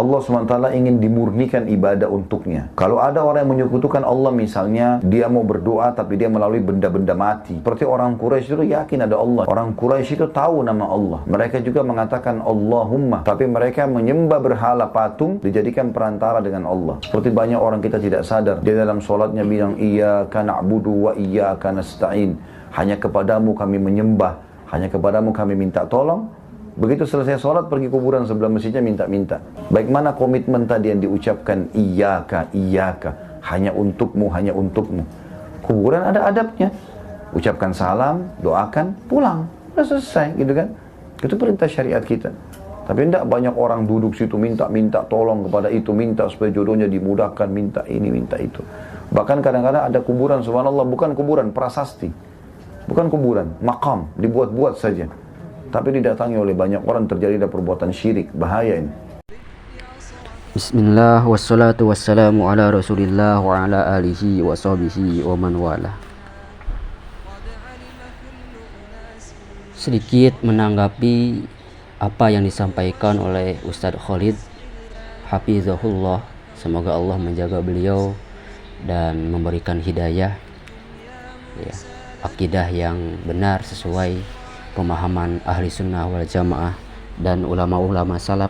Allah SWT ingin dimurnikan ibadah untuknya. Kalau ada orang yang menyekutukan Allah misalnya, dia mau berdoa tapi dia melalui benda-benda mati. Seperti orang Quraisy itu yakin ada Allah. Orang Quraisy itu tahu nama Allah. Mereka juga mengatakan Allahumma. Tapi mereka menyembah berhala patung, dijadikan perantara dengan Allah. Seperti banyak orang kita tidak sadar. Dia dalam sholatnya bilang, Iyyaka na'budu wa iyyaka nasta'in. Hanya kepadamu kami menyembah. Hanya kepadamu kami minta tolong. Begitu selesai sholat, pergi kuburan sebelah masjidnya minta-minta. Baik mana komitmen tadi yang diucapkan, Iyyaka, Iyyaka, hanya untukmu, hanya untukmu. Kuburan ada adabnya. Ucapkan salam, doakan, pulang. Udah selesai gitu kan. Itu perintah syariat kita. Tapi tidak banyak orang duduk situ minta-minta tolong kepada itu, minta supaya jodohnya dimudahkan, minta ini, minta itu. Bahkan kadang-kadang ada kuburan, subhanallah, bukan kuburan, prasasti. Bukan kuburan, makam, dibuat-buat saja. Tapi didatangi oleh banyak orang, terjadi perbuatan syirik, bahaya ini. Bismillah, wassalatu wassalamu ala rasulillah wa ala alihi wa sahbihi wa man wala. Sedikit menanggapi apa yang disampaikan oleh Ustadz Khalid Hafizahullah, semoga Allah menjaga beliau dan memberikan hidayah, ya, akidah yang benar sesuai pemahaman ahli sunnah wal jamaah dan ulama-ulama salaf.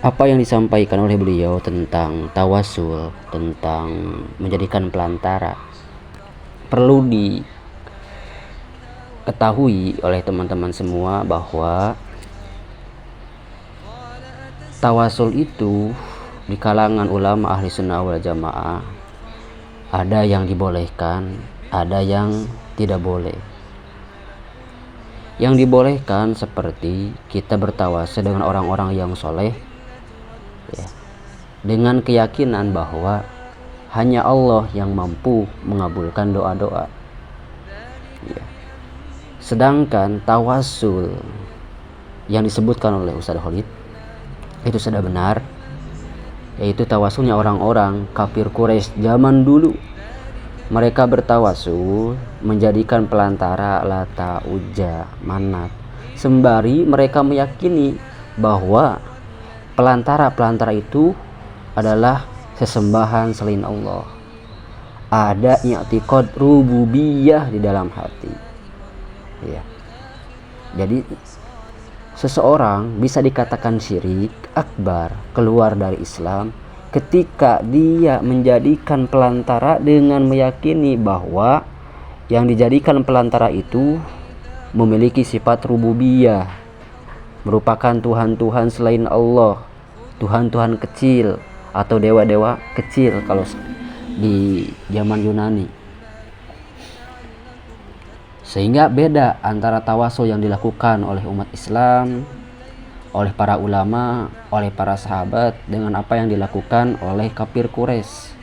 Apa yang disampaikan oleh beliau tentang tawasul, tentang menjadikan pelantara, perlu diketahui oleh teman-teman semua bahwa tawasul itu di kalangan ulama ahli sunnah wal jamaah ada yang dibolehkan, ada yang tidak boleh. Yang dibolehkan seperti kita bertawasul dengan orang-orang yang soleh, ya, dengan keyakinan bahwa hanya Allah yang mampu mengabulkan doa-doa, ya. Sedangkan tawasul yang disebutkan oleh Ustadz Khalid itu sudah benar, yaitu tawasulnya orang-orang kafir Quraisy zaman dulu. Mereka bertawasul menjadikan pelantara Lata, Uzza, Manat, sembari mereka meyakini bahwa pelantara-pelantara itu adalah sesembahan selain Allah. Ada i'tiqad rububiyah di dalam hati, ya. Jadi seseorang bisa dikatakan syirik akbar, keluar dari Islam, ketika dia menjadikan pelantara dengan meyakini bahwa yang dijadikan pelantara itu memiliki sifat rububiyah, merupakan Tuhan-Tuhan selain Allah, Tuhan-Tuhan kecil atau dewa-dewa kecil kalau di zaman Yunani. Sehingga beda antara tawasul yang dilakukan oleh umat Islam, oleh para ulama, oleh para sahabat, dengan apa yang dilakukan oleh kafir Quraisy.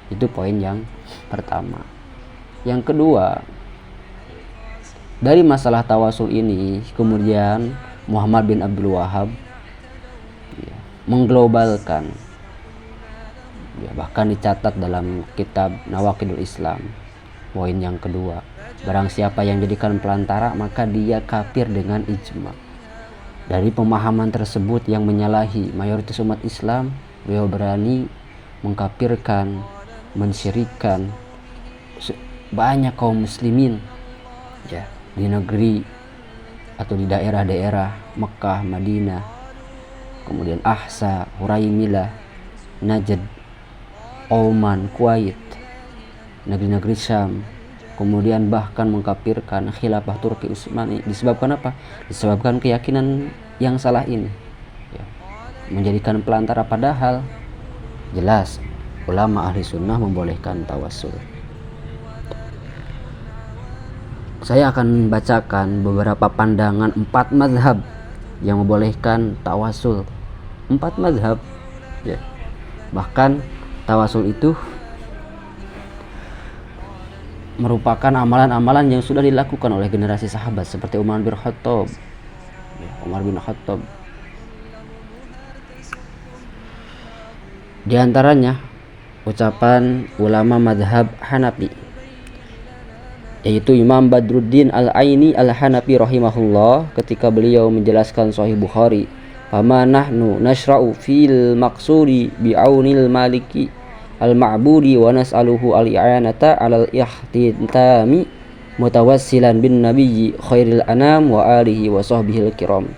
Itu poin yang pertama. Yang kedua, dari masalah tawasul ini kemudian Muhammad bin Abdul Wahhab, ya, mengglobalkan, ya, bahkan dicatat dalam kitab Nawaqidul Islam. Poin yang kedua, barang siapa yang jadikan pelantara maka dia kafir dengan ijma. Dari pemahaman tersebut yang menyalahi mayoritas umat Islam, beliau berani mengkafirkan, mensyirikkan banyak kaum muslimin, ya, di negeri atau di daerah-daerah Mekah, Madinah, kemudian Ahsa, Huraimilah, Najd, Oman, Kuwait, negeri-negeri Syam, kemudian bahkan mengkafirkan khilafah Turki Utsmani. Disebabkan apa? Disebabkan keyakinan yang salah ini, ya, menjadikan pelantara, padahal jelas ulama ahli sunnah membolehkan tawasul. Saya akan bacakan beberapa pandangan 4 mazhab yang membolehkan tawasul. 4 mazhab, ya. Bahkan tawasul itu merupakan amalan-amalan yang sudah dilakukan oleh generasi sahabat seperti Umar bin Khattab. Di antaranya ucapan ulama madhab Hanafi, yaitu Imam Badruddin Al-Aini Al-Hanafi rahimahullah ketika beliau menjelaskan Sahih Bukhari fama nahnu nashra'u fil maqsudi bi'aunil maliki al-ma'budi wa nas'aluhu al-i'anata 'alal ihtitami mutawassilan bin nabiyyi khairil anam wa alihi wa sahbihil kiram.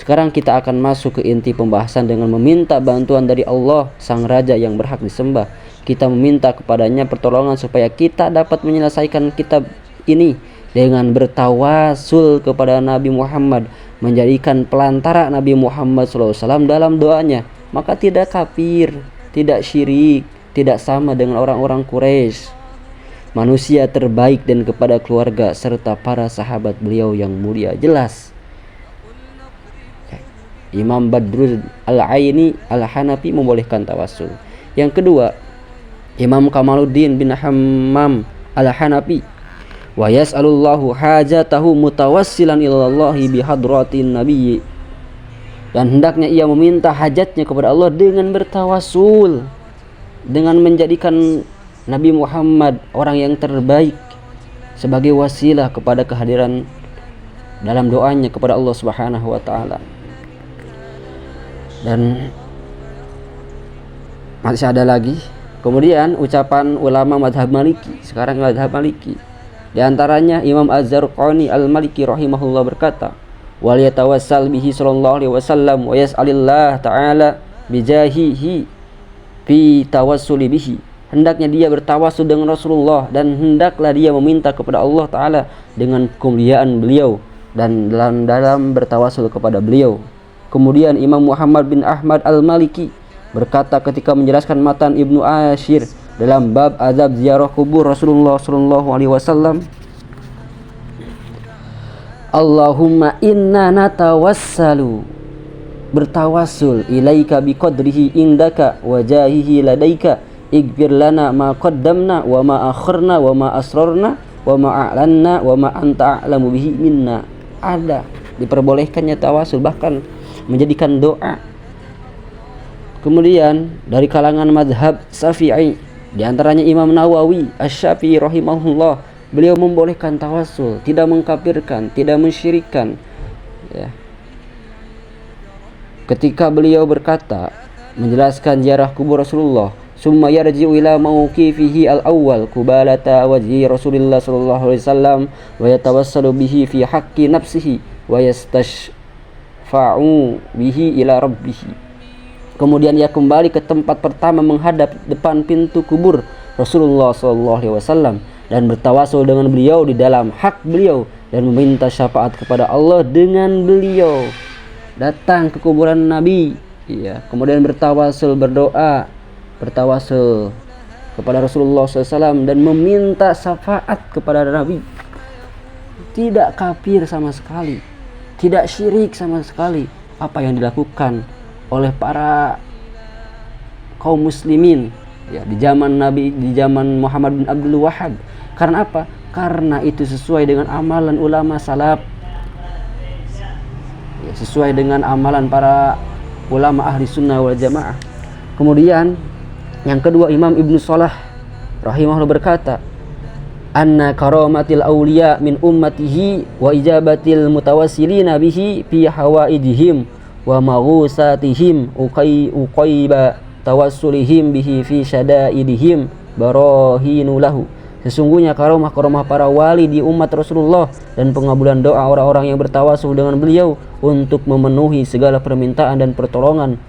Sekarang kita akan masuk ke inti pembahasan dengan meminta bantuan dari Allah, Sang Raja yang berhak disembah. Kita meminta kepadanya pertolongan supaya kita dapat menyelesaikan kitab ini dengan bertawasul kepada Nabi Muhammad, menjadikan pelantara Nabi Muhammad SAW dalam doanya. Maka tidak kafir, tidak syirik, tidak sama dengan orang-orang Quraisy, manusia terbaik, dan kepada keluarga serta para sahabat beliau yang mulia. Jelas Imam Badrul Al-Aini Al-Hanafi membolehkan tawasul. Yang kedua, Imam Kamaluddin bin Hammam Al-Hanafi, wa yas'alullahu hajatahu mutawassilan ilallahi bihadratin nabiyyi, dan hendaknya ia meminta hajatnya kepada Allah dengan bertawasul, dengan menjadikan Nabi Muhammad orang yang terbaik sebagai wasilah kepada kehadiran dalam doanya kepada Allah Subhanahu wa taala. Dan masih ada lagi. Kemudian ucapan ulama madhab Maliki, sekarang madhab Maliki. Di antaranya Imam Az-Zarqani Al-Maliki rahimahullah berkata, wal yatawassal bihi sallallahu alaihi wasallam wa yas'alillah ta'ala bijahihi fi tawassuli bihi. Hendaknya dia bertawasul dengan Rasulullah, dan hendaklah dia meminta kepada Allah Ta'ala dengan kemuliaan beliau dan dalam bertawasul kepada beliau. Kemudian Imam Muhammad bin Ahmad Al-Maliki berkata ketika menjelaskan matan Ibnu Ashir dalam bab azab ziarah kubur Rasulullah sallallahu alaihi wasallam, Allahumma inna natawassalu, bertawasul, ilaika biqadrihi indaka wa jahihi ladaika, ighfir lana ma qaddamna wa ma akharna wa ma asrarna wa ma a'lanna wa ma anta a'lamu bihi minna. Ada diperbolehkannya tawasul, bahkan menjadikan doa. Kemudian dari kalangan mazhab Syafi'i, di antaranya Imam Nawawi Asy-Syafi'i rahimahullah, beliau membolehkan tawasul, tidak mengkafirkan, tidak mensyirikkan, ya. Ketika beliau berkata menjelaskan ziarah kubur Rasulullah, summa yarji'u ila mawqifihi al-awwal kubalata wajhi Rasulullah sallallahu alaihi wasallam wa yatawassalu bihi fi haqqi nafsihi wa yastashfa'u bihi ila rabbih. Kemudian ia kembali ke tempat pertama menghadap depan pintu kubur Rasulullah sallallahu alaihi wasallam dan bertawasul dengan beliau di dalam hak beliau dan meminta syafaat kepada Allah dengan beliau. Datang ke kuburan Nabi, ya, kemudian bertawasul, berdoa, bertawasul kepada Rasulullah SAW dan meminta syafaat kepada Nabi. Tidak kafir sama sekali, tidak syirik sama sekali apa yang dilakukan oleh para kaum muslimin, ya, di zaman Nabi, di zaman Muhammad bin Abdul Wahhab. Karena apa? Karena itu sesuai dengan amalan ulama salaf, ya, sesuai dengan amalan para ulama ahli sunnah wal jamaah. Kemudian yang kedua, Imam Ibnu Salah rahimahullah berkata, anna karamatil awliya min ummatihi wa ijabatil mutawassilina bihi fi hawaijihim wa maghusatihim uqayba tawassulihim bihi fi syadaidihim barahinu lahu. Sesungguhnya karamah-karamah para wali di umat Rasulullah dan pengabulan doa orang-orang yang bertawasul dengan beliau untuk memenuhi segala permintaan dan pertolongan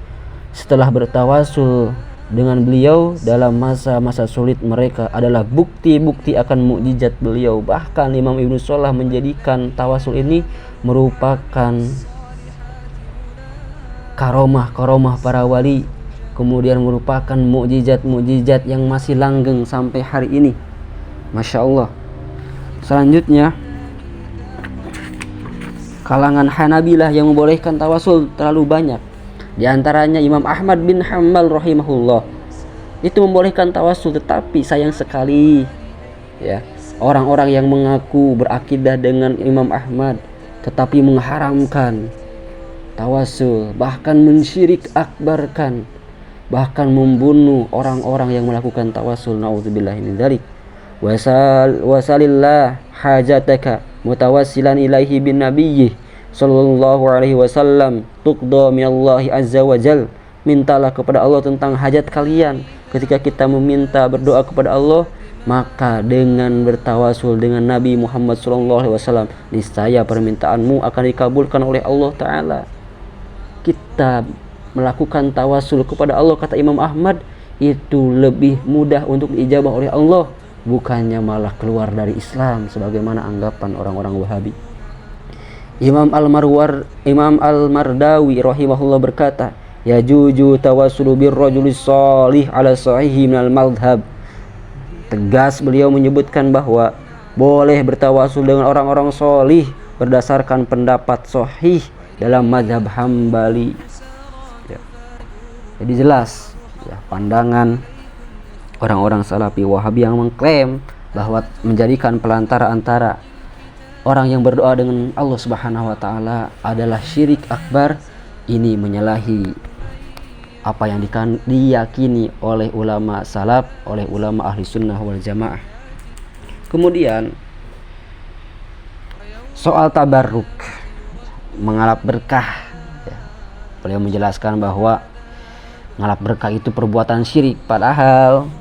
setelah bertawasul dengan beliau dalam masa-masa sulit mereka adalah bukti-bukti akan mukjizat beliau. Bahkan Imam Ibnu Salah menjadikan tawasul ini merupakan karomah para wali, kemudian merupakan mukjizat yang masih langgeng sampai hari ini. Masya Allah. Selanjutnya, kalangan Hanabilah yang membolehkan tawasul terlalu banyak. Di antaranya Imam Ahmad bin Hanbal rahimahullah, itu membolehkan tawasul, tetapi sayang sekali, ya, orang-orang yang mengaku berakidah dengan Imam Ahmad tetapi mengharamkan tawasul, bahkan mensyirik akbarkan, bahkan membunuh orang-orang yang melakukan tawasul. Nauzubillahi min dzalik. Wasalillah hajataka mutawassilan ilaihi bin nabiyyi sallallahu alaihi wasallam, tuqda minallahi azza wa jal, mintalah kepada Allah tentang hajat kalian. Ketika kita meminta berdoa kepada Allah, maka dengan bertawasul dengan Nabi Muhammad sallallahu alaihi wasallam, niscaya permintaanmu akan dikabulkan oleh Allah taala. Kita melakukan tawasul kepada Allah, kata Imam Ahmad, itu lebih mudah untuk diijabah oleh Allah, bukannya malah keluar dari Islam sebagaimana anggapan orang-orang Wahabi. Imam Al-Mardawi rahimahullah berkata, yajuju tawassulu birrajulis salih ala sahihi minal madhab. Tegas beliau menyebutkan bahwa boleh bertawasul dengan orang-orang solih berdasarkan pendapat sahih dalam mazhab Hambali. Ya. Jadi jelas ya, pandangan orang-orang Salafi Wahabi yang mengklaim bahwa menjadikan pelantara antara orang yang berdoa dengan Allah Subhanahu wa taala adalah syirik akbar, ini menyalahi apa yang diyakini oleh ulama salaf, oleh ulama ahli sunnah wal jamaah. Kemudian soal tabarruk, mengalap berkah ya. Beliau menjelaskan bahwa ngalap berkah itu perbuatan syirik, padahal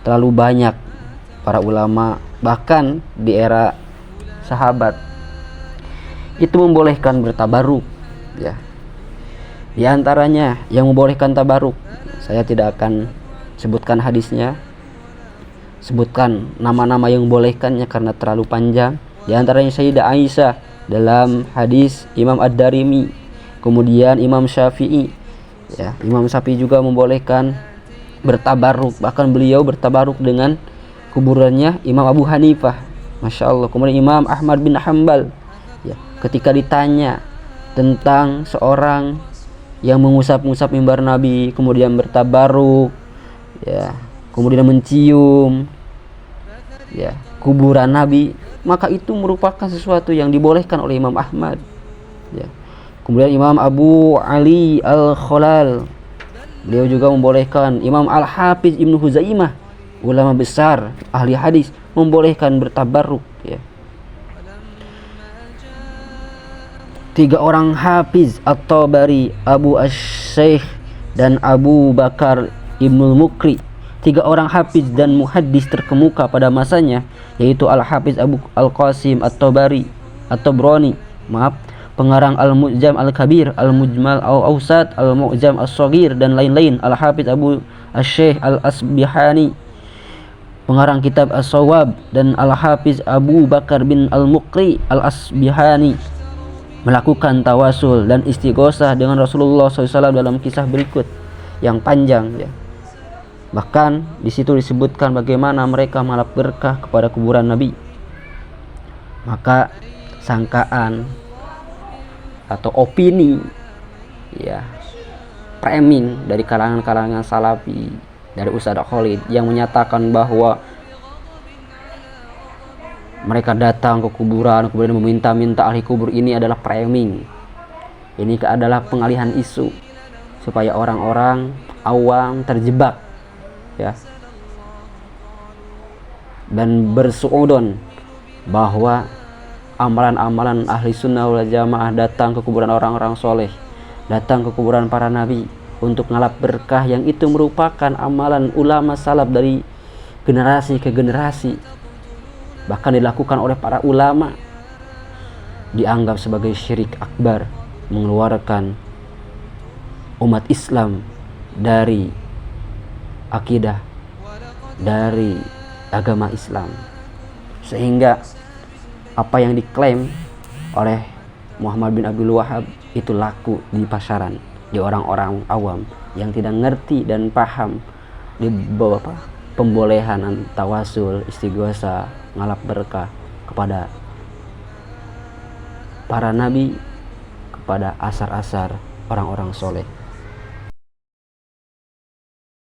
terlalu banyak para ulama bahkan di era sahabat itu membolehkan bertabaruk ya. Di antaranya yang membolehkan tabaruk, saya tidak akan sebutkan hadisnya, sebutkan nama-nama yang membolehkannya karena terlalu panjang. Di antaranya Sayyidah Aisyah dalam hadis Imam Ad-Darimi, kemudian Imam Syafi'i ya. Imam Syafi'i juga membolehkan bertabaruk, bahkan beliau bertabaruk dengan kuburannya Imam Abu Hanifah, Masya Allah. Kemudian Imam Ahmad bin Hanbal ya, ketika ditanya tentang seorang yang mengusap-ngusap mimbar Nabi kemudian bertabaruk ya, kemudian mencium ya kuburan Nabi, maka itu merupakan sesuatu yang dibolehkan oleh Imam Ahmad ya. Kemudian Imam Abu Ali Al-Khalal, beliau juga membolehkan. Imam Al-Hafiz Ibnu Huzaimah, ulama besar ahli hadis, membolehkan bertabaruk ya. 3 orang hafiz At-Tabari, Abu Asy-Syaikh dan Abu Bakar Ibnul Mukri, 3 orang hafiz dan muhaddis terkemuka pada masanya, yaitu Al-Hafiz Abu Al-Qasim At-Tabari At-Tabrani, pengarang Al-Mu'jam Al-Kabir, Al-Mujmal Al-Awsat, Al-Mu'jam As-Shaghir dan lain-lain. Al-Hafiz Abu Asy-Syaikh Al-Asbihani, pengarang kitab As-Shawab, dan Al-Hafiz Abu Bakar bin Al-Mukri Al-Asbihani melakukan tawasul dan istighosah dengan Rasulullah SAW dalam kisah berikut yang panjang ya. Bahkan di situ disebutkan bagaimana mereka mengalap berkah kepada kuburan Nabi. Maka sangkaan atau opini ya, framing dari kalangan-kalangan Salafi, dari Ustadz Khalid yang menyatakan bahwa mereka datang ke kuburan kemudian meminta-minta ahli kubur, ini adalah framing. Ini adalah pengalihan isu supaya orang-orang awam terjebak ya, dan bersuudon bahwa amalan-amalan ahli sunnah wal jamaah datang ke kuburan orang-orang soleh, datang ke kuburan para nabi untuk ngalap berkah, yang itu merupakan amalan ulama salaf dari generasi ke generasi, bahkan dilakukan oleh para ulama, dianggap sebagai syirik akbar, mengeluarkan umat Islam dari akidah, dari agama Islam. Sehingga apa yang diklaim oleh Muhammad bin Abdul Wahab itu laku di pasaran, di orang-orang awam yang tidak ngerti dan paham di bawah pembolehan tawasul, istighosah, ngalap berkah kepada para nabi, kepada asar-asar orang-orang soleh.